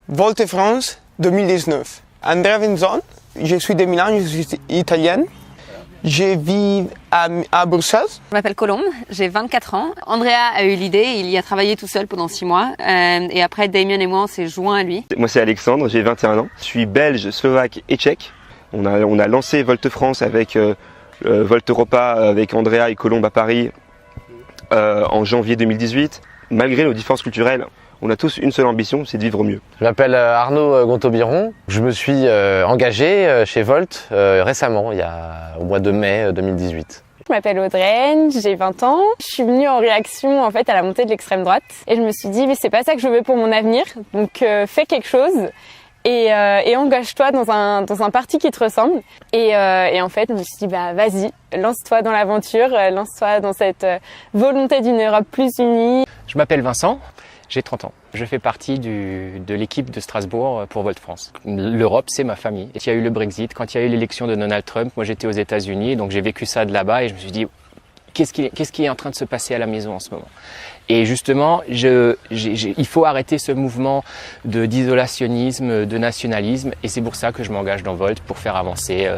Volt France 2019. Andrea Venzon, je suis de Milan, je suis italienne. Je vis à Bruxelles. Je m'appelle Colombe, j'ai 24 ans. Andrea a eu l'idée, il y a travaillé tout seul pendant 6 mois. Et après, Damien et moi, on s'est joints à lui. Moi, c'est Alexandre, j'ai 21 ans. Je suis belge, slovaque et tchèque. On a lancé Volt France avec Volt Europa, avec Andrea et Colombe à Paris en janvier 2018. Malgré nos différences culturelles, on a tous une seule ambition, c'est de vivre mieux. Je m'appelle Arnaud Gontaud-Biron. Je me suis engagé chez Volt récemment, au mois de mai 2018. Je m'appelle Audrey, j'ai 20 ans. Je suis venue en réaction en fait à la montée de l'extrême droite et je me suis dit mais c'est pas ça que je veux pour mon avenir. Donc fais quelque chose et engage-toi dans un parti qui te ressemble. Et en fait, je me suis dit bah vas-y, lance-toi dans l'aventure, lance-toi dans cette volonté d'une Europe plus unie. Je m'appelle Vincent. J'ai 30 ans. Je fais partie de l'équipe de Strasbourg pour Volt France. L'Europe, c'est ma famille. Et il y a eu le Brexit, quand il y a eu l'élection de Donald Trump, moi j'étais aux États-Unis, donc j'ai vécu ça de là-bas et je me suis dit, qu'est-ce qui est en train de se passer à la maison en ce moment? Et justement, il faut arrêter ce mouvement d'isolationnisme, de nationalisme, et c'est pour ça que je m'engage dans Volt pour faire avancer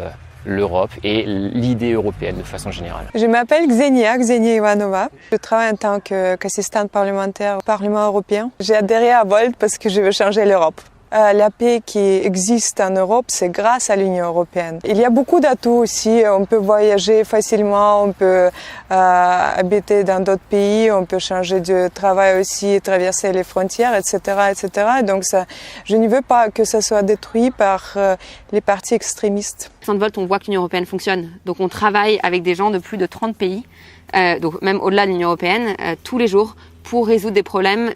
l'Europe et l'idée européenne de façon générale. Je m'appelle Xenia Ivanova. Je travaille en tant qu'assistante parlementaire au Parlement européen. J'ai adhéré à Volt parce que je veux changer l'Europe. La paix qui existe en Europe, c'est grâce à l'Union européenne. Il y a beaucoup d'atouts aussi. On peut voyager facilement, on peut habiter dans d'autres pays, on peut changer de travail aussi, traverser les frontières, etc., etc. Donc je ne veux pas que ça soit détruit par les partis extrémistes. Au sein de Volt, on voit que l'Union européenne fonctionne. Donc on travaille avec des gens de plus de 30 pays, donc même au-delà de l'Union européenne, tous les jours pour résoudre des problèmes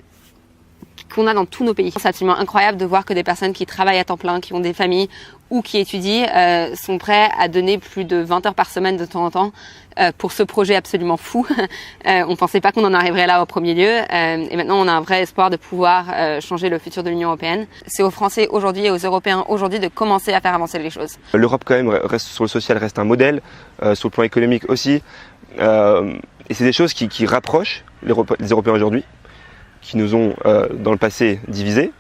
qu'on a dans tous nos pays. C'est absolument incroyable de voir que des personnes qui travaillent à temps plein, qui ont des familles ou qui étudient, sont prêts à donner plus de 20 heures par semaine de temps en temps pour ce projet absolument fou. On pensait pas qu'on en arriverait là au premier lieu et maintenant on a un vrai espoir de pouvoir changer le futur de l'Union européenne. C'est aux Français aujourd'hui et aux Européens aujourd'hui de commencer à faire avancer les choses. L'Europe quand même reste sur le social, reste un modèle, sur le plan économique aussi. Et c'est des choses qui rapprochent les Européens aujourd'hui, qui nous ont dans le passé divisés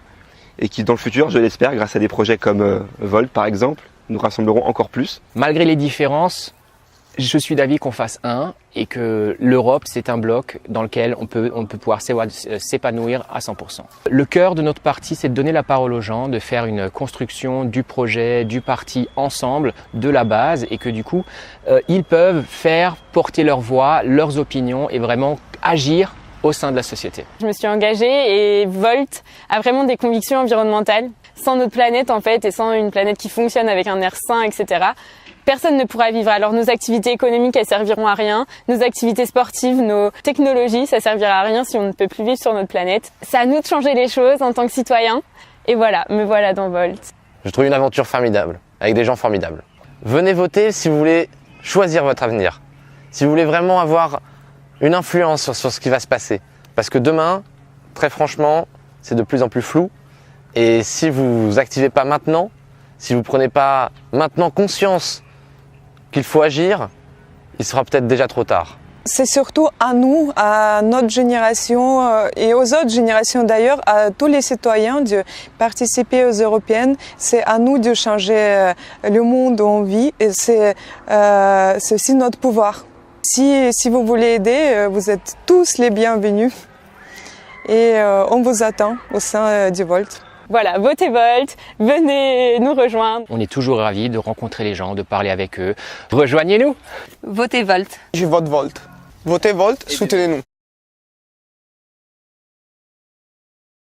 et qui dans le futur, je l'espère, grâce à des projets comme Volt par exemple, nous rassembleront encore plus. Malgré les différences, je suis d'avis qu'on fasse un et que l'Europe c'est un bloc dans lequel on peut pouvoir s'épanouir à 100%. Le cœur de notre parti, c'est de donner la parole aux gens, de faire une construction du projet, du parti ensemble, de la base et que du coup, ils peuvent faire porter leur voix, leurs opinions et vraiment agir au sein de la société. Je me suis engagée et Volt a vraiment des convictions environnementales. Sans notre planète en fait et sans une planète qui fonctionne avec un air sain, etc., personne ne pourra vivre. Alors nos activités économiques, elles serviront à rien. Nos activités sportives, nos technologies, ça servira à rien si on ne peut plus vivre sur notre planète. C'est à nous de changer les choses en tant que citoyens. Et voilà, me voilà dans Volt. Je trouve une aventure formidable, avec des gens formidables. Venez voter si vous voulez choisir votre avenir. Si vous voulez vraiment avoir une influence sur ce qui va se passer. Parce que demain, très franchement, c'est de plus en plus flou. Et si vous vous activez pas maintenant, si vous prenez pas maintenant conscience qu'il faut agir, il sera peut-être déjà trop tard. C'est surtout à nous, à notre génération et aux autres générations d'ailleurs, à tous les citoyens de participer aux européennes. C'est à nous de changer le monde où on vit et c'est aussi notre pouvoir. Si vous voulez aider, vous êtes tous les bienvenus et on vous attend au sein du Volt. Voilà, votez Volt, venez nous rejoindre. On est toujours ravis de rencontrer les gens, de parler avec eux. Rejoignez-nous. Votez Volt. Je vote Volt. Votez Volt, soutenez-nous.